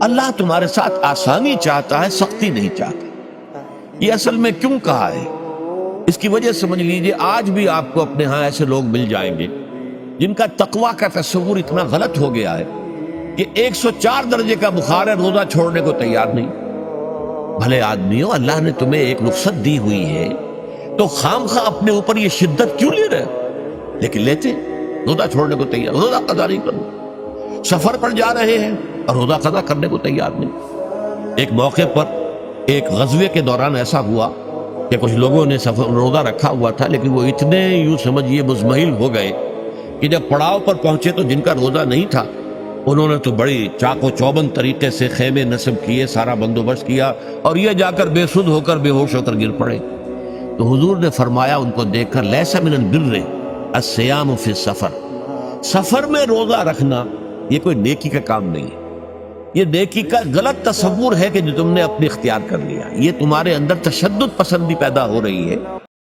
اللہ تمہارے ساتھ آسانی چاہتا ہے، سختی نہیں چاہتا۔ یہ اصل میں کیوں کہا ہے؟ اس کی وجہ سمجھ لیجئے، آج بھی آپ کو اپنے ہاں ایسے لوگ مل جائیں گے جن کا تقویٰ کا تصور اتنا غلط ہو گیا ہے کہ 104 درجے کا بخار ہے، روزہ چھوڑنے کو تیار نہیں۔ بھلے آدمیوں، اللہ نے تمہیں ایک رخصت دی ہوئی ہے تو خام خواہ اپنے اوپر یہ شدت کیوں لے رہے؟ لیکن لیتے، روزہ چھوڑنے کو تیار، روزہ قضا نہیں کرنا۔ سفر پر جا رہے ہیں اور روزہ قضا کرنے کو تیار نہیں۔ ایک موقع پر ایک غزوے کے دوران ایسا ہوا کہ کچھ لوگوں نے روزہ رکھا ہوا تھا، لیکن وہ اتنے یوں سمجھیے مزمحل ہو گئے کہ جب پڑاؤ پر پہنچے تو جن کا روزہ نہیں تھا انہوں نے تو بڑی چاق و چوبند طریقے سے خیمے نصب کیے، سارا بندوبست کیا، اور یہ جا کر بے سدھ ہو کر بے ہوش ہو کر گر پڑے۔ تو حضور نے فرمایا ان کو دیکھ کر، لیس من البر الصیام فی السفر، سفر میں روزہ رکھنا یہ کوئی نیکی کا کام نہیں ہے، یہ نیکی کا غلط تصور ہے کہ جو تم نے اپنے اختیار کر لیا، یہ تمہارے اندر تشدد پسندی پیدا ہو رہی ہے۔